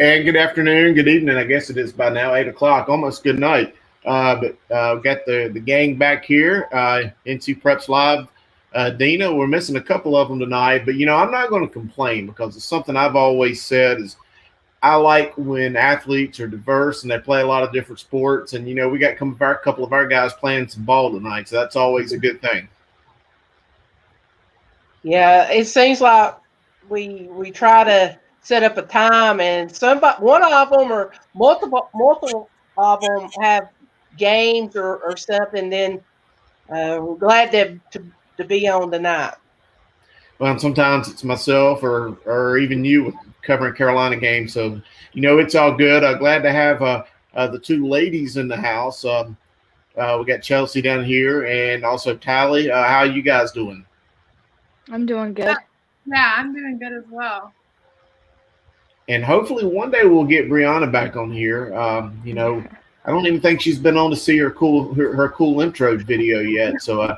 And good afternoon, good evening. I guess it is by now, 8 o'clock, almost good night. But we've got the gang back here, NCPreps Live. Dina, we're missing a couple of them tonight, but, I'm not going to complain because it's something I've always said is I like when athletes are diverse and they play a lot of different sports. And, we got a couple of our guys playing some ball tonight, so that's always a good thing. Yeah, it seems like we try to set up a time, and one of them or multiple of them have games or something. Then we're glad to be on tonight. Well, sometimes it's myself or even you covering Carolina games. So, it's all good. Glad to have the two ladies in the house. We got Chelsea down here and also Tally. How are you guys doing? I'm doing good. Yeah, I'm doing good as well. And hopefully one day we'll get Brianna back on here. I don't even think she's been on to see her cool intro video yet. So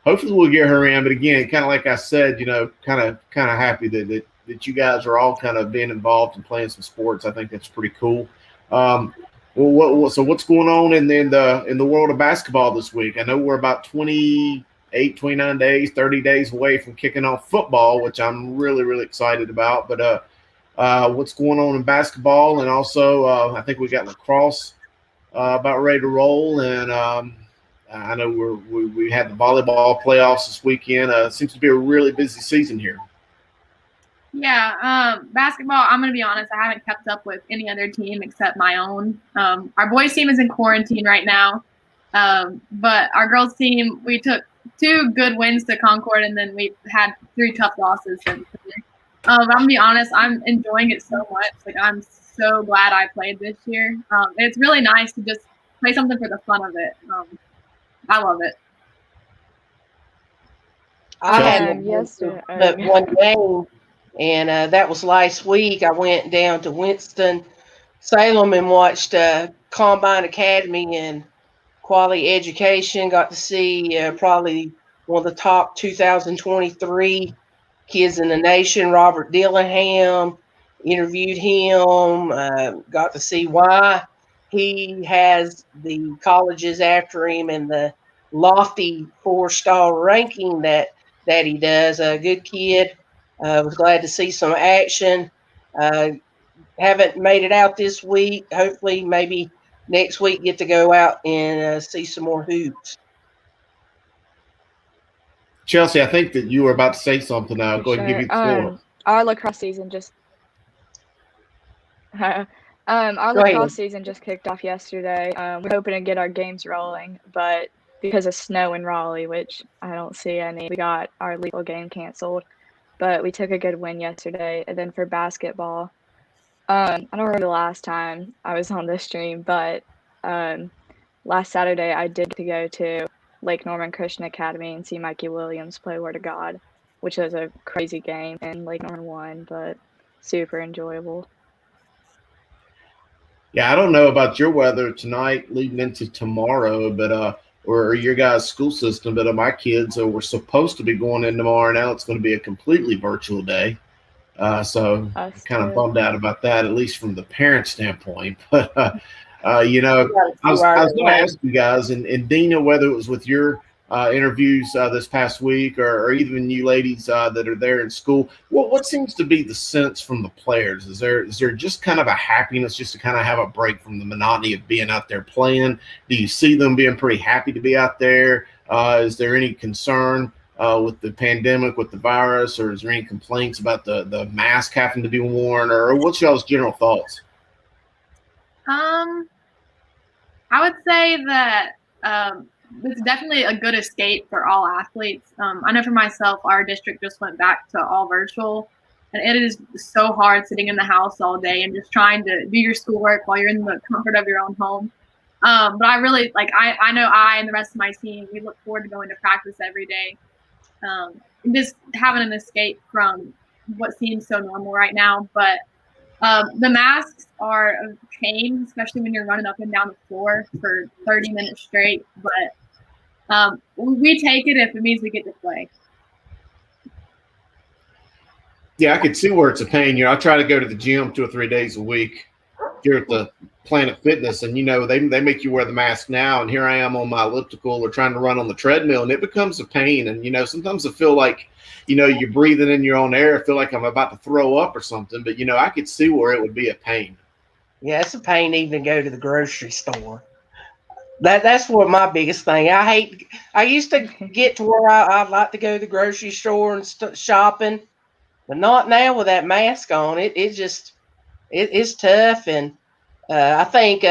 hopefully we'll get her in. But again, kind of like I said, kind of happy that you guys are all kind of being involved in playing some sports. I think that's pretty cool. So what's going on in the world of basketball this week? I know we're about 29 days, 30 days away from kicking off football, which I'm really, really excited about. But what's going on in basketball? And also I think we got lacrosse about ready to roll. And I know we had the volleyball playoffs this weekend. Seems to be a really busy season here. Yeah, basketball, I'm going to be honest, I haven't kept up with any other team except my own. Our boys team is in quarantine right now. But our girls team, we took 2 good wins to Concord, and then we've had 3 tough losses since. I'm going to be honest, I'm enjoying it so much. Like, I'm so glad I played this year. It's really nice to just play something for the fun of it. I love it. I had one game, and that was last week. I went down to Winston-Salem and watched Combine Academy and Quality Education. Got to see probably one of the top 2023 kids in the nation, Robert Dillingham. Interviewed him, got to see why he has the colleges after him and the lofty 4-star ranking that he does. A good kid. Was glad to see some action. Haven't made it out this week. Hopefully, maybe next week get to go out and see some more hoops. Chelsea, I think that you were about to say something. Go ahead and give you the floor. Our lacrosse season just lacrosse season just kicked off yesterday. We're hoping to get our games rolling, but because of snow in Raleigh, which I don't see any, we got our legal game canceled. But we took a good win yesterday. And then for basketball, I don't remember the last time I was on this stream, but last Saturday I did get to go to Lake Norman Christian Academy and see Mikey Williams play Word of God, which was a crazy game, and Lake Norman won, but super enjoyable. Yeah, I don't know about your weather tonight leading into tomorrow, but or your guys' school system, but my kids were supposed to be going in tomorrow. Now it's going to be a completely virtual day. So kind of bummed out about that, at least from the parent standpoint. But, I was going to ask you guys, and Dina, whether it was with your interviews this past week or even you ladies that are there in school, what seems to be the sense from the players? Is there just kind of a happiness just to kind of have a break from the monotony of being out there playing? Do you see them being pretty happy to be out there? Is there any concern with the pandemic, with the virus, or is there any complaints about the mask having to be worn, or what's y'all's general thoughts? I would say that it's definitely a good escape for all athletes. I know for myself, our district just went back to all virtual, and it is so hard sitting in the house all day and just trying to do your schoolwork while you're in the comfort of your own home. But I really I know I and the rest of my team, we look forward to going to practice every day. Just having an escape from what seems so normal right now. But the masks are a pain, especially when you're running up and down the floor for 30 minutes straight. But we take it if it means we get to play. Yeah, I could see where it's a pain. I try to go to the gym 2 or 3 days a week. here at the Planet Fitness, and they make you wear the mask now, and here I am on my elliptical or trying to run on the treadmill, and it becomes a pain. And sometimes I feel like you're breathing in your own air. I feel like I'm about to throw up or something, but I could see where it would be a pain. Yeah, it's a pain even to go to the grocery store. That's what my biggest thing. I used to get to where I'd like to go to the grocery store and shopping, but not now with that mask on. It's tough, and I think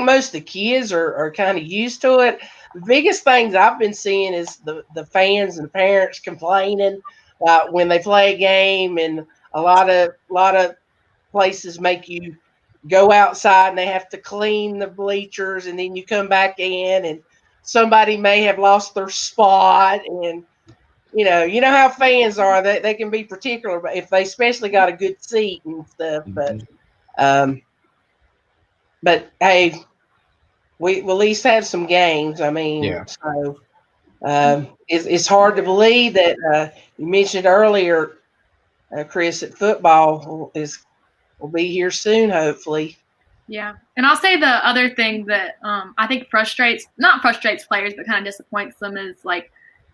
most of the kids are kind of used to it. The biggest things I've been seeing is the fans and parents complaining when they play a game, and a lot of places make you go outside and they have to clean the bleachers, and then you come back in and somebody may have lost their spot, and you know how fans are. They can be particular, but if they especially got a good seat and stuff. But hey, we'll at least have some games. I mean, yeah. So it's hard to believe that you mentioned earlier, Chris, that football will be here soon, hopefully. Yeah, and I'll say the other thing that I think not frustrates players, but kind of disappoints them is like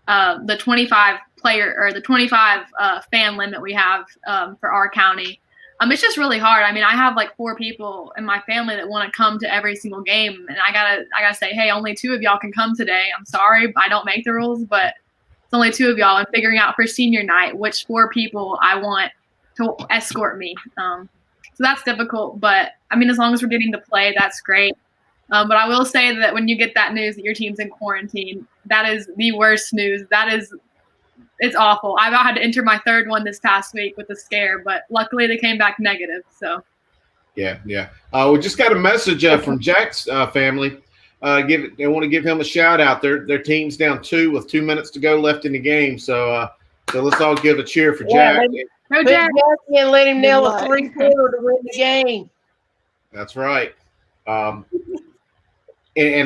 the 25 player or the 25 fan limit we have for our county. It's just really hard. I mean, I have like 4 people in my family that want to come to every single game, and I gotta say, hey, only 2 of y'all can come today. I'm sorry, I don't make the rules, but it's only 2 of y'all. And figuring out for senior night which 4 people I want to escort me. So that's difficult, but I mean, as long as we're getting to play, that's great. But I will say that when you get that news that your team's in quarantine, that is the worst news. It's awful. I about had to enter my 3rd one this past week with a scare, but luckily they came back negative. So. Yeah. We just got a message from Jack's family. They want to give him a shout out. Their team's down 2 with 2 minutes to go left in the game. So let's all give a cheer for Jack. Put Jack in and let him nail a 3-pointer to win the game. That's right. And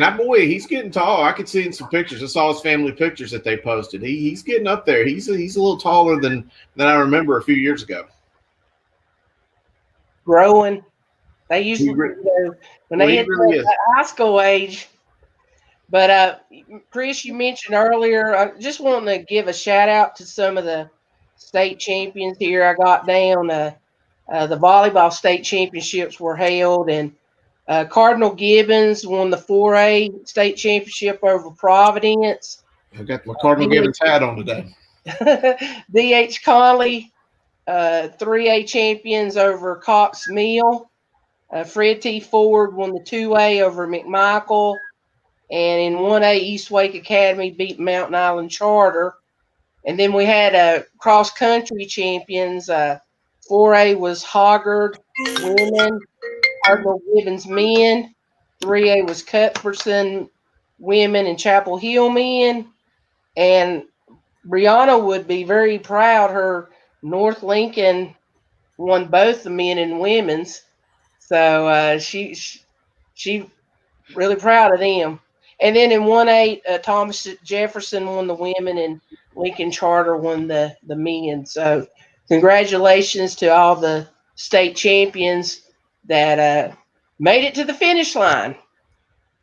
that boy, he's getting tall. I could see in some pictures. I saw his family pictures that they posted. He's getting up there. He's a little taller than I remember a few years ago. Growing. They usually when they hit that high school age. But Chris, you mentioned earlier, I just want to give a shout out to some of the state champions here. I got down the volleyball state championships were held, and Cardinal Gibbons won the 4A state championship over Providence. I got my Cardinal Gibbons hat on today. D.H. Conley, 3A champions over Cox Mill. Fred T. Ford won the 2A over McMichael. And in 1A, East Wake Academy beat Mountain Island Charter. And then we had cross-country champions. 4A was Hoggard women, Cardinal Gibbons men. 3A was Cuthbertson women and Chapel Hill men. And Brianna would be very proud. Her North Lincoln won both the men and women's. So she really proud of them. And then in 1A, Thomas Jefferson won the women and Lincoln Charter won the men. So congratulations to all the state champions that made it to the finish line.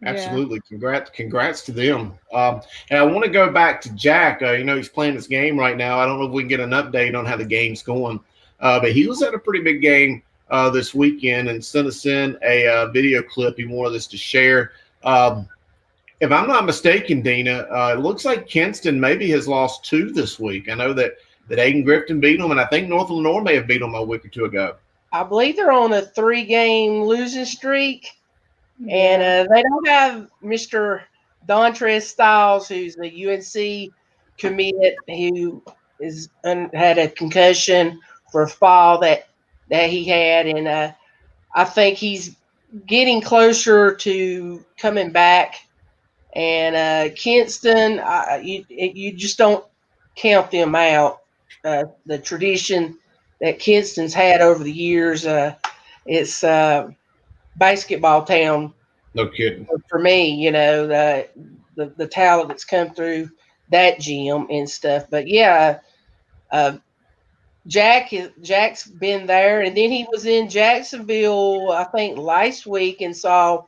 Absolutely. Congrats to them. And I want to go back to Jack. He's playing this game right now. I don't know if we can get an update on how the game's going. But he was at a pretty big game this weekend and sent us in a video clip he wanted us to share. If I'm not mistaken, Dina, it looks like Kinston maybe has lost 2 this week. I know that Aiden Grifton beat them, and I think North Lenore may have beat them a week or 2 ago. I believe they're on a 3-game losing streak, and they don't have Mr. Dontrez Styles, who's the UNC commit, who had a concussion for a fall that he had, and I think he's getting closer to coming back. And Kinston, you just don't count them out. The tradition that Kinston's had over the years, it's basketball town. No kidding. For me, the talent that's come through that gym and stuff. But yeah, Jack's been there, and then he was in Jacksonville, I think, last week and saw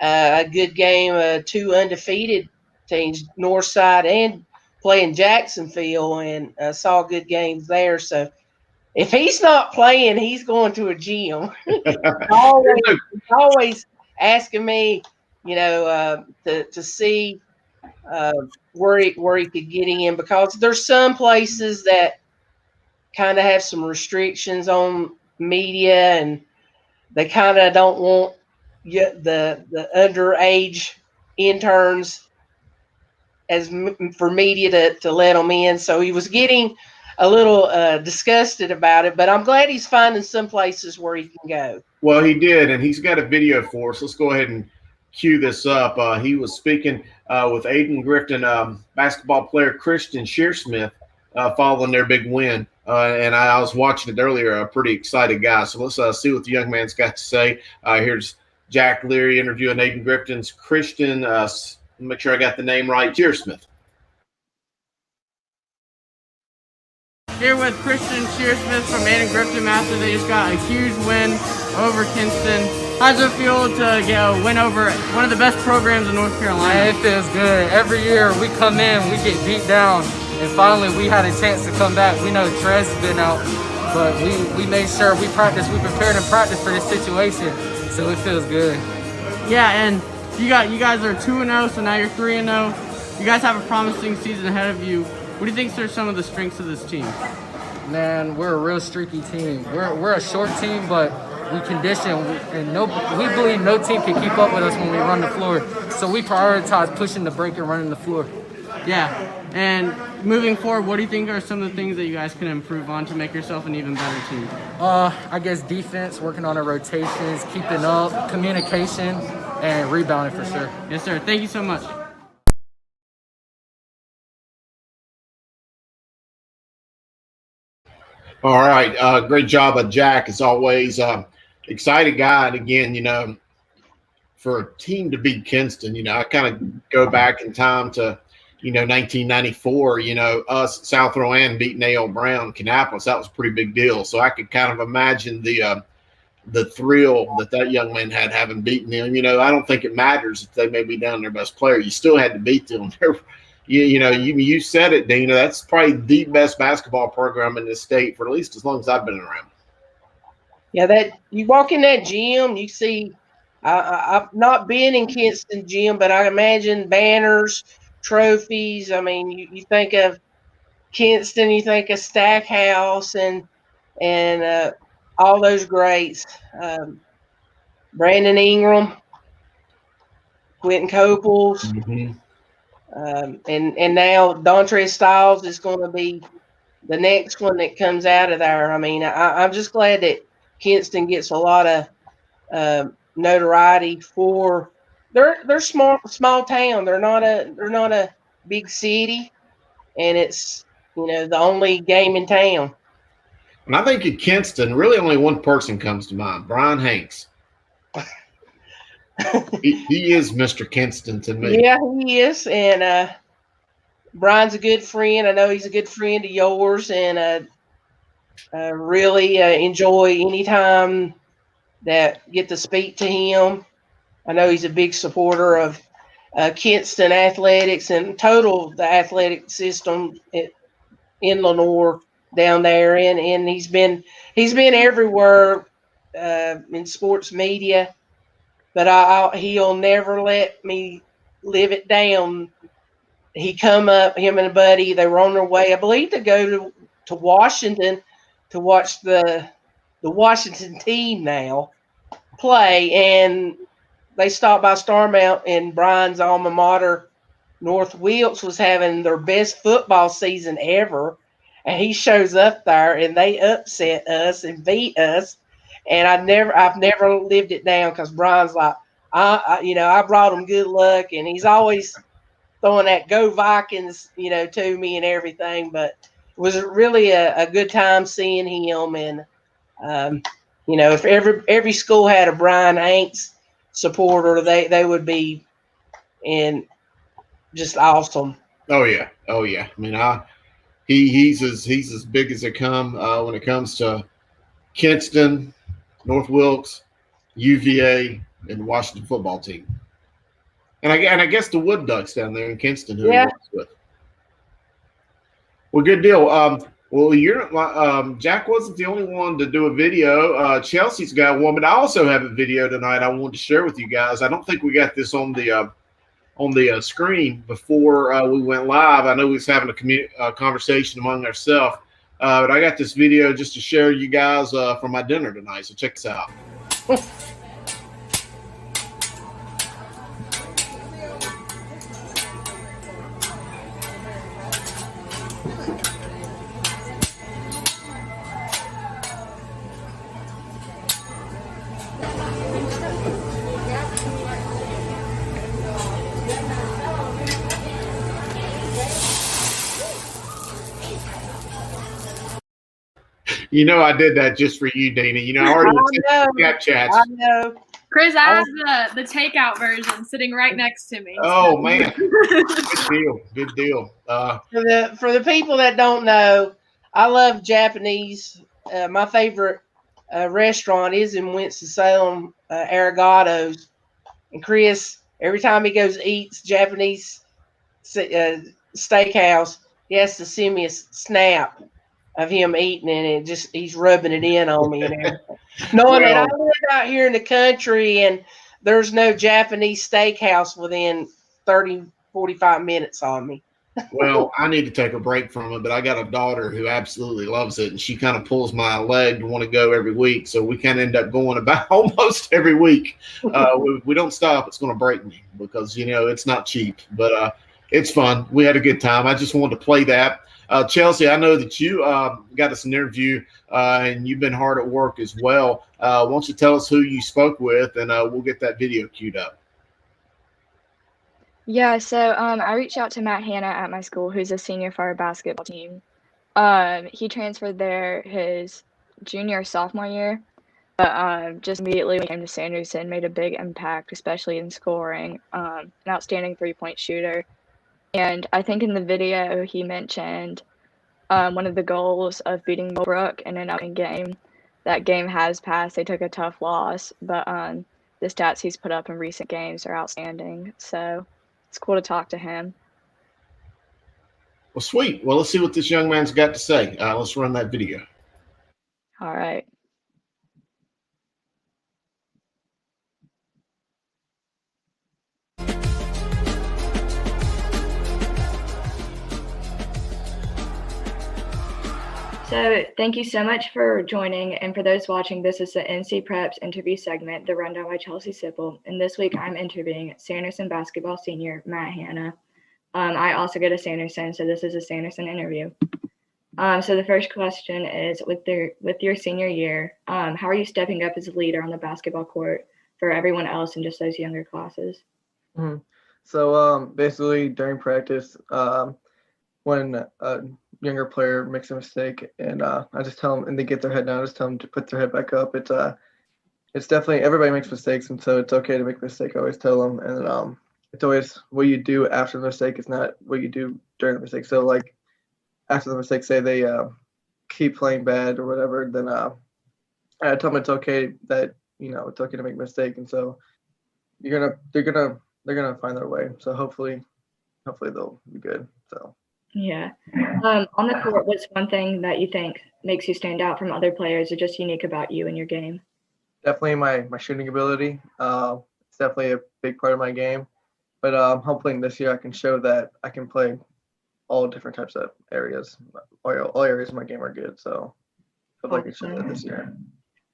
a good game. Two undefeated teams, Northside and playing Jacksonville, and saw good games there. So if he's not playing, he's going to a gym. always asking me, to see where he could get in, because there's some places that kind of have some restrictions on media, and they kind of don't want the underage interns for media to let them in. So he was getting a little disgusted about it, but I'm glad he's finding some places where he can go. Well, he did, and he's got a video for us. Let's go ahead and cue this up. He was speaking with Aiden Grifton, basketball player Christian Shearsmith, following their big win. And I was watching it earlier, a pretty excited guy. So let's see what the young man's got to say. Here's Jack Leary interviewing Aiden Grifton's Christian, make sure I got the name right, Shearsmith. Here with Christian Shearsmith from Aiden Grifton after they just got a huge win over Kinston. How does it feel to get a win over one of the best programs in North Carolina? Man, it feels good. Every year we come in, we get beat down, and finally we had a chance to come back. We know Trez has been out, but we made sure we practiced. We prepared and practiced for this situation, so it feels good. Yeah, and you guys are 2-0, so now you're 3-0. You guys have a promising season ahead of you. What do you think are some of the strengths of this team? Man, we're a real streaky team. We're a short team, but we condition, and we believe no team can keep up with us when we run the floor. So we prioritize pushing the break and running the floor. Yeah, and moving forward, what do you think are some of the things that you guys can improve on to make yourself an even better team? I guess defense, working on our rotations, keeping up, communication, and rebounding for sure. Yes, sir. Thank you so much. All right. Great job of Jack, as always. Excited guy. And again, for a team to beat Kinston, I kind of go back in time to, 1994, us, South Rowan beating A.L. Brown, Kannapolis. That was a pretty big deal. So I could kind of imagine the thrill that young man had having beaten them. I don't think it matters if they may be down their best player. You still had to beat them. You said it, Dina. That's probably the best basketball program in this state for at least as long as I've been around. Yeah, that you walk in that gym, you see. I've not been in Kinston gym, but I imagine banners, trophies. I mean, you think of Kinston, you think of Stackhouse, and all those greats. Brandon Ingram, Quentin Copels. Mm-hmm. And now Dontre Styles is going to be the next one that comes out of there. I mean, I'm just glad that Kinston gets a lot of notoriety for they're small town. They're not a big city, and it's the only game in town. And I think at Kinston, really only one person comes to mind: Brian Hanks. he is Mr. Kinston to me. Yeah, he is. And Brian's a good friend. I know he's a good friend of yours, and really enjoy any time that get to speak to him. I know he's a big supporter of Kinston athletics and total the athletic system in Lenoir down there, and he's been everywhere in sports media. But he'll never let me live it down. He come up, him and a buddy, they were on their way, I believe, to go to Washington to watch the Washington team now play. And they stopped by Starmount, and Brian's alma mater, North Wilkes, was having their best football season ever. And he shows up there, and they upset us and beat us. And I've never lived it down, because Brian's like, I brought him good luck, and he's always throwing that "Go Vikings," to me and everything. But it was really a good time seeing him, and if every school had a Brian Hanks supporter, they would be just awesome. Oh yeah. I mean, he's as big as they come when it comes to Kinston, North Wilkes, UVA, and the Washington football team. And I guess the Wood Ducks down there in Kinston, who he works with. Well, good deal. Well, Jack wasn't the only one to do a video. Chelsea's got one, but I also have a video tonight I wanted to share with you guys. I don't think we got this on the screen before we went live. I know we was having a conversation among ourselves, but I got this video just to share you guys from my dinner tonight. So check this out. You know, I did that just for you, Dana. You know, I already Snapchats. I know. Chris, I have the takeout version sitting right next to me. Oh man, good deal. For the people that don't know, I love Japanese. My favorite restaurant is in Winston-Salem, Arigatos. And Chris, every time he goes eats Japanese steakhouse, he has to send me a snap of him eating it, and he's rubbing it in on me and everything. Knowing that I live out here in the country and there's no Japanese steakhouse within 30, 45 minutes on me. Well, I need to take a break from it, but I got a daughter who absolutely loves it, and she kind of pulls my leg to want to go every week. So we kind of end up going about almost every week. We don't stop. It's going to break me because, you know, it's not cheap, but it's fun. We had a good time. I just wanted to play that. Chelsea, I know that you got us an interview and you've been hard at work as well. Why don't you tell us who you spoke with, and we'll get that video queued up. Yeah, so I reached out to Matt Hanna at my school, who's a senior for our basketball team. He transferred there his junior or sophomore year, but just immediately when he came to Sanderson, made a big impact, especially in scoring. An outstanding three-point shooter. And I think in the video he mentioned one of the goals of beating Millbrook in an upcoming game. That game has passed. They took a tough loss, but the stats he's put up in recent games are outstanding. So it's cool to talk to him. Well, sweet. Well, let's see what this young man's got to say. Let's run that video. All right. So thank you so much for joining. And for those watching, this is the NCPreps interview segment, The Rundown by Chelsea Sipple. And this week I'm interviewing Sanderson basketball senior Matt Hanna. I also go to Sanderson, so this is a Sanderson interview. So the first question is, with your senior year, how are you stepping up as a leader on the basketball court for everyone else in just those younger classes? Mm-hmm. So basically during practice, when a younger player makes a mistake, and I just tell them, and they get their head down, I just tell them to put their head back up. It's definitely, everybody makes mistakes, and so it's okay to make a mistake. I always tell them, and it's always what you do after the mistake. It's not what you do during the mistake. So like after the mistake, say they keep playing bad or whatever, then I tell them it's okay that, you know, it's okay to make a mistake, and so they're gonna find their way. So hopefully they'll be good. So. Yeah. On the court, what's one thing that you think makes you stand out from other players or just unique about you and your game? Definitely my shooting ability. It's definitely a big part of my game. But hopefully this year I can show that I can play all different types of areas. All areas of my game are good. So hopefully I can show that this year.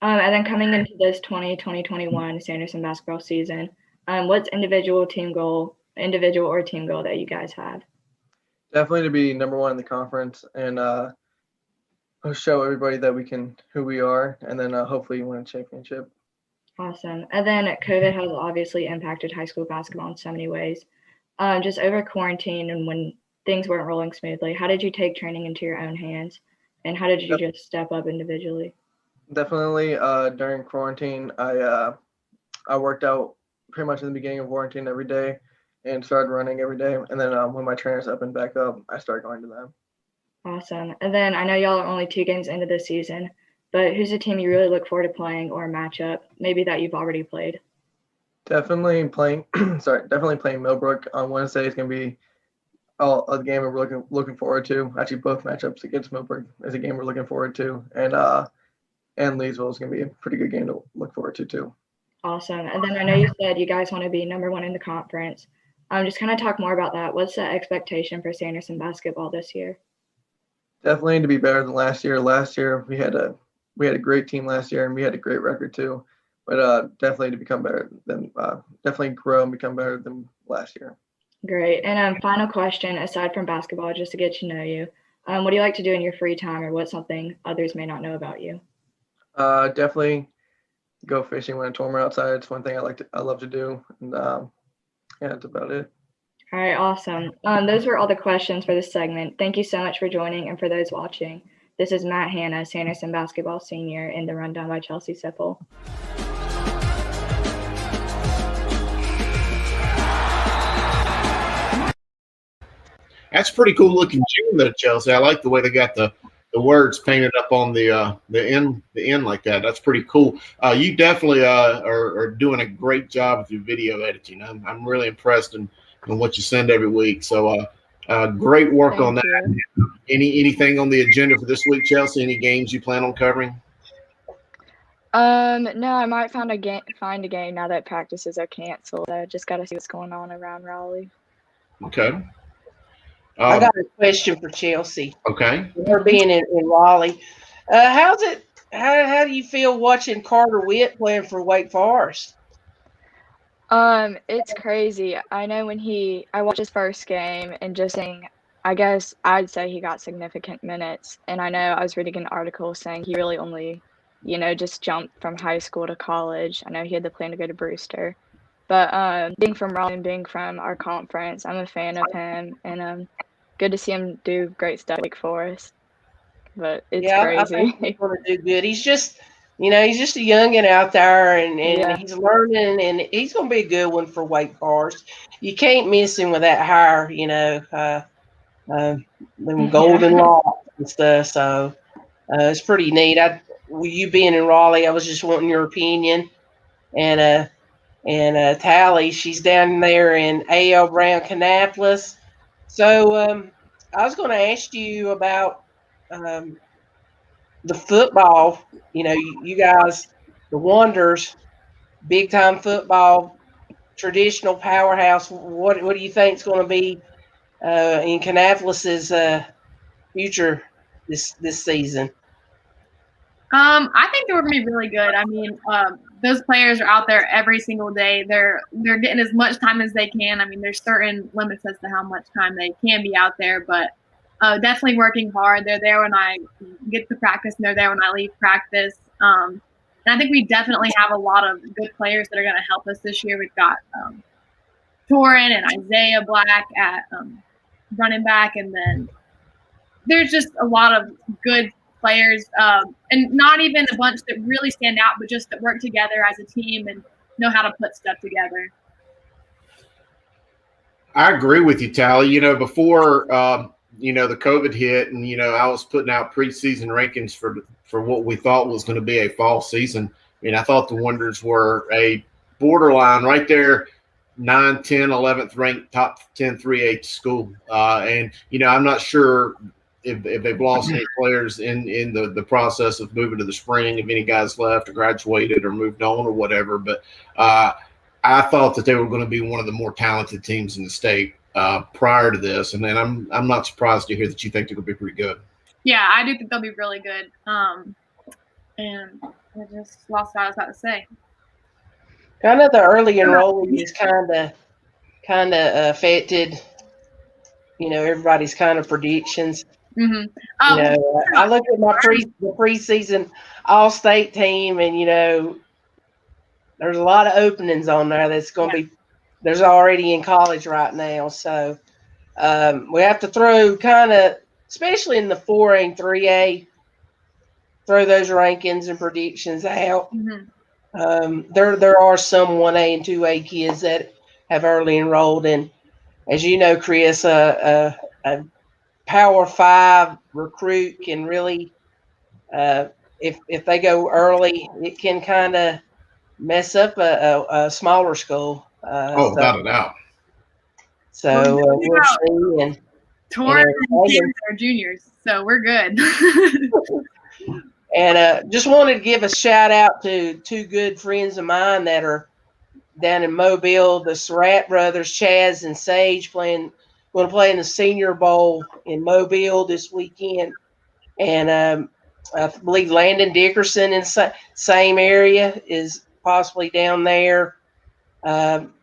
And then coming into this 2021 Sanderson basketball season, what's individual or team goal that you guys have? Definitely to be number one in the conference and show everybody that who we are, and then hopefully win a championship. Awesome. And then COVID has obviously impacted high school basketball in so many ways. Just over quarantine and when things weren't rolling smoothly, how did you take training into your own hands, and how did you just step up individually? Definitely during quarantine, I worked out pretty much in the beginning of quarantine every day and started running every day. And then when my trainers opened back up, I started going to them. Awesome. And then I know y'all are only 2 games into this season, but who's a team you really look forward to playing, or a matchup maybe that you've already played? Definitely playing. Definitely playing Millbrook on Wednesday is going to be a game we're looking forward to. Actually, both matchups against Millbrook is a game we're looking forward to, and Leesville is going to be a pretty good game to look forward to too. Awesome. And then I know you said you guys want to be number 1 in the conference. Just kind of talk more about that. What's the expectation for Sanderson basketball this year? Definitely to be better than last year. Last year we had a great team last year, and we had a great record too. But definitely to become better than definitely grow and become better than last year. Great. And final question, aside from basketball, just to get to know you, what do you like to do in your free time, or what's something others may not know about you? Definitely go fishing when it's warmer outside. It's one thing I love to do, and yeah, that's about it. All right, awesome. Those were all the questions for this segment. Thank you so much for joining, and for those watching, this is Matt Hanna, Sanderson basketball senior, in the rundown by Chelsea Sipple. That's pretty cool looking gym there, Chelsea. I like the way they got the words painted up on the end like that. That's pretty cool. You definitely are doing a great job with your video editing. I'm really impressed in what you send every week. So great work on that. Anything on the agenda for this week, Chelsea? Any games you plan on covering? No, I might find a game now that practices are canceled. I just got to see what's going on around Raleigh. Okay. I got a question for Chelsea. Okay. Her being in Raleigh, how do you feel watching Carter Witt playing for Wake Forest? It's crazy. I know I watched his first game and just saying, I guess I'd say he got significant minutes. And I know I was reading an article saying he really only, just jumped from high school to college. I know he had the plan to go to Brewster. But being from Raleigh and being from our conference, I'm a fan of him, and good to see him do great stuff at Wake Forest. But it's crazy. I think he's going to do good. He's just, he's just a youngin' out there, and he's learning, and he's going to be a good one for Wake Forest. You can't miss him with that hair, them golden locks and stuff. So it's pretty neat. You being in Raleigh, I was just wanting your opinion, and Tally, she's down there in A.L. Brown, Kannapolis. So I was going to ask you about the football. You guys, the Wonders, big time football, traditional powerhouse. What do you think is going to be in Kannapolis's future this season? I think they're going to be really good. I mean, those players are out there every single day. They're getting as much time as they can. I mean, there's certain limits as to how much time they can be out there, but definitely working hard. They're there when I get to practice, and they're there when I leave practice. And I think we definitely have a lot of good players that are going to help us this year. We've got Torin and Isaiah Black at running back, and then there's just a lot of good players, and not even a bunch that really stand out, but just that work together as a team and know how to put stuff together. I agree with you, Tally. Before the COVID hit, and I was putting out preseason rankings for what we thought was going to be a fall season. I thought the Wonders were a borderline right there, 9, 10, 11th ranked top 10 3A school. And I'm not sure if they've lost any players in the process of moving to the spring, if any guys left or graduated or moved on or whatever. But I thought that they were going to be one of the more talented teams in the state prior to this. And then I'm not surprised to hear that you think they're going to be pretty good. Yeah, I do think they'll be really good. And I just lost what I was about to say. I know the early enrolling is kind of affected, everybody's kind of predictions. Mm-hmm. I look at the preseason all-state team, and there's a lot of openings on there that's going to be. There's already in college right now, so we have to throw kind of, especially in the 4A and 3A, throw those rankings and predictions out. Mm-hmm. There are some 1A and 2A kids that have early enrolled, and as you know, Chris, Power 5 recruit can really, if they go early, it can kind of mess up a smaller school. Without a doubt. So we'll see. And Torres and Pierce are juniors, so we're good. And just wanted to give a shout out to two good friends of mine that are down in Mobile, the Surratt brothers, Chaz and Sage, going to play in the Senior Bowl in Mobile this weekend. And I believe Landon Dickerson in same area is possibly down there. I've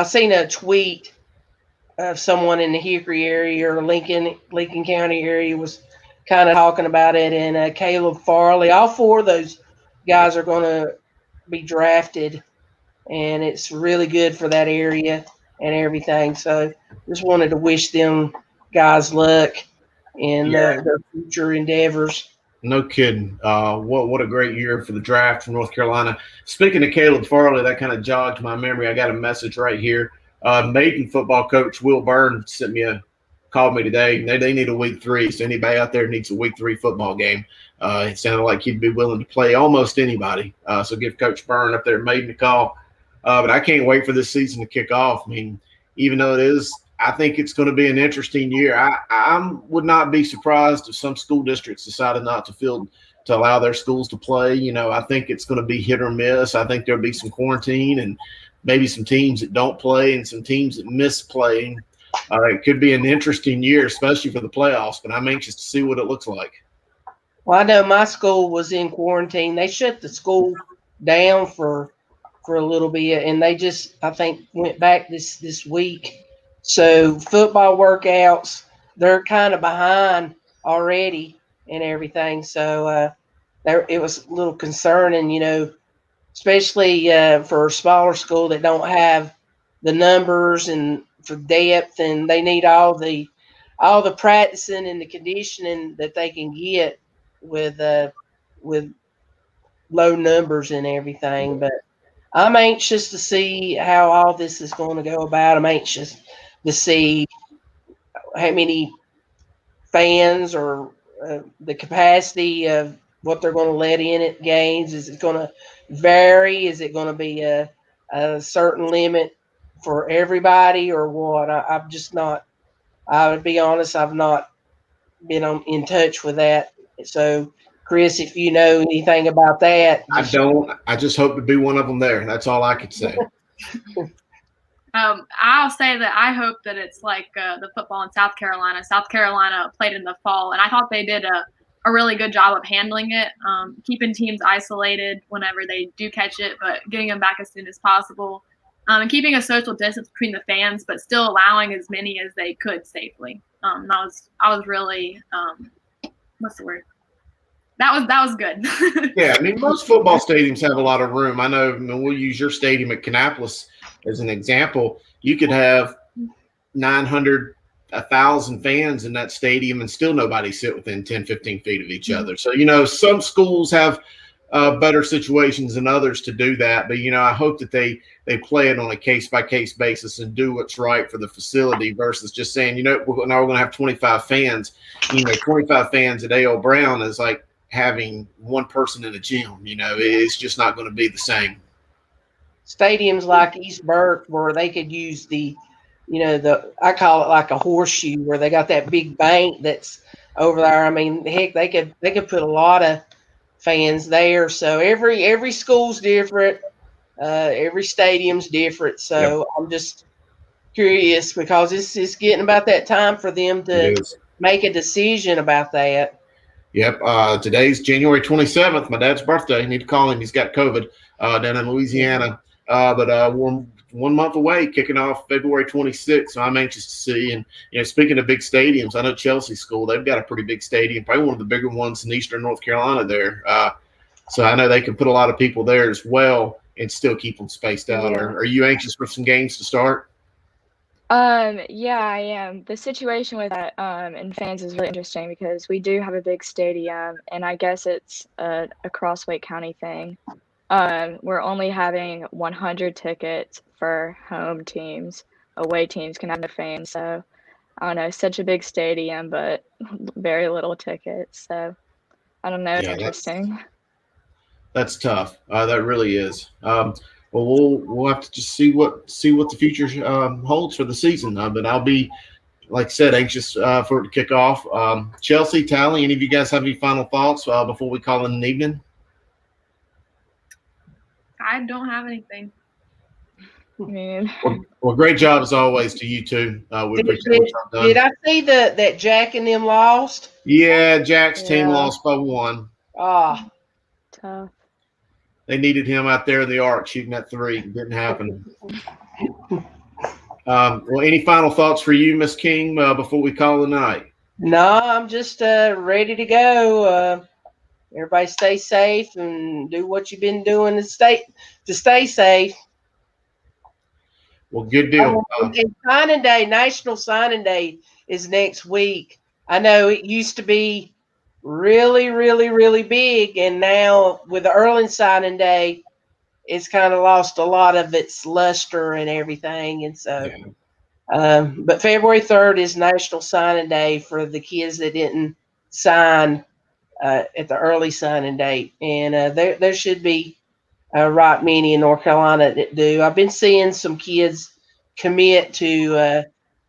seen a tweet of someone in the Hickory area or Lincoln County area was kind of talking about it. And Caleb Farley, all four of those guys are going to be drafted, and it's really good for that area and everything. So just wanted to wish them guys luck in their future endeavors. No kidding. What a great year for the draft from North Carolina. Speaking of Caleb Farley, that kind of jogged my memory. I got a message right here. Maiden football coach Will Byrne called me today. They need a week 3, so anybody out there needs a week 3 football game. It sounded like he'd be willing to play almost anybody. So give Coach Byrne up there Maiden a call. But I can't wait for this season to kick off. I mean, even though it is, I think it's going to be an interesting year. I would not be surprised if some school districts decided not to allow their schools to play. You know, I think it's going to be hit or miss. I think there'll be some quarantine and maybe some teams that don't play and some teams that miss playing. It could be an interesting year, especially for the playoffs, but I'm anxious to see what it looks like. Well, I know my school was in quarantine. They shut the school down for a little bit, and they just, I think, went back this week. So football workouts, they're kind of behind already and everything. So it was a little concerning, you know, especially for a smaller school that don't have the numbers and for depth, and they need all the practicing and the conditioning that they can get with low numbers and everything. But I'm anxious to see how all this is going to go about. I'm anxious to see how many fans or the capacity of what they're going to let in at games. Is it going to vary? Is it going to be a certain limit for everybody or what? I'm just not. I would be honest, I've not been in touch with that. So, Chris, if you know anything about that. I don't. I just hope to be one of them there. That's all I could say. I'll say that I hope that it's like the football in South Carolina. South Carolina played in the fall, and I thought they did a really good job of handling it, keeping teams isolated whenever they do catch it, but getting them back as soon as possible, and keeping a social distance between the fans, but still allowing as many as they could safely. I was really what's the word? That was good. Yeah, I mean, most football stadiums have a lot of room. I know, we'll use your stadium at Kannapolis as an example. You could have 900, 1,000 fans in that stadium and still nobody sit within 10, 15 feet of each other. So, you know, some schools have better situations than others to do that. But, you know, I hope that they play it on a case-by-case basis and do what's right for the facility versus just saying, you know, we're going to have 25 fans. You know, 25 fans at A.L. Brown is like having one person in a gym. You know, it's just not going to be the same. Stadiums like East Burke where they could use I call it like a horseshoe where they got that big bank that's over there. I mean, heck, they could put a lot of fans there. So every school's different. Every stadium's different. So yep. I'm just curious because it's getting about that time for them to make a decision about that. Yep. Today's January 27th, my dad's birthday. I need to call him. He's got COVID down in Louisiana. But we're 1 month away, kicking off February 26th. So I'm anxious to see. And, you know, speaking of big stadiums, I know Chelsea School, they've got a pretty big stadium, probably one of the bigger ones in eastern North Carolina there. So I know they can put a lot of people there as well and still keep them spaced out. Yeah. Are you anxious for some games to start? Yeah, I am. The situation with that and fans is really interesting because we do have a big stadium, and I guess it's a Crossway County thing. We're only having 100 tickets for home teams. Away teams can have no fans. So I don't know, such a big stadium, but very little tickets. So I don't know. It's interesting. That's tough. That really is. Well, we'll have to just see what the future holds for the season. But I'll be, like I said, anxious for it to kick off. Chelsea, Tally, any of you guys have any final thoughts before we call it an evening? I don't have anything. Well, great job as always to you two. We appreciate what y'all done. Did I see that Jack and them lost? Yeah, Jack's team lost by 1. Ah, tough. They needed him out there in the arc shooting that 3. It didn't happen. Well, any final thoughts for you, Miss King, before we call the night? No, I'm just ready to go. Everybody stay safe and do what you've been doing to stay safe. Well, good deal. Signing Day, National Signing Day is next week. I know it used to be really, really, really big, and now with the early signing day, it's kind of lost a lot of its luster and everything. And so, but February 3rd is National Signing Day for the kids that didn't sign at the early signing date, and there should be right many in North Carolina that do. I've been seeing some kids commit to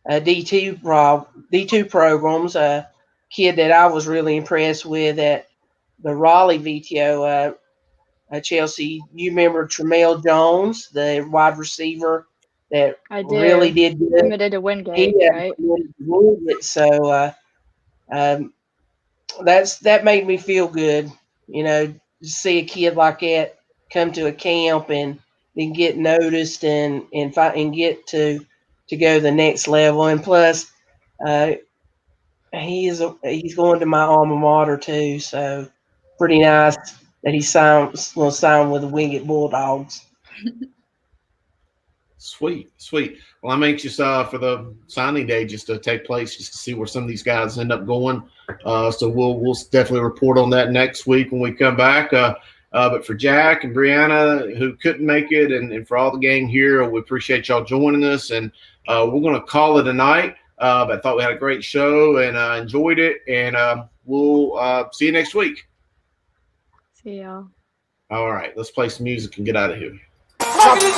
D2 programs. A kid that I was really impressed with at the Raleigh VTO, Chelsea. You remember Tremel Jones, the wide receiver that really did good. Committed to Wingate, right? So that made me feel good, to see a kid like that come to a camp and then get noticed and get to go the next level. And plus, he's going to my alma mater too, so pretty nice that he will sign with the Wingate Bulldogs. Sweet. Well, I'm anxious for the signing day just to take place, just to see where some of these guys end up going. So we'll definitely report on that next week when we come back. But for Jack and Brianna, who couldn't make it, and for all the gang here, we appreciate y'all joining us. And we're going to call it a night. But I thought we had a great show and enjoyed it. And we'll see you next week. See y'all. All right, let's play some music and get out of here. Talking in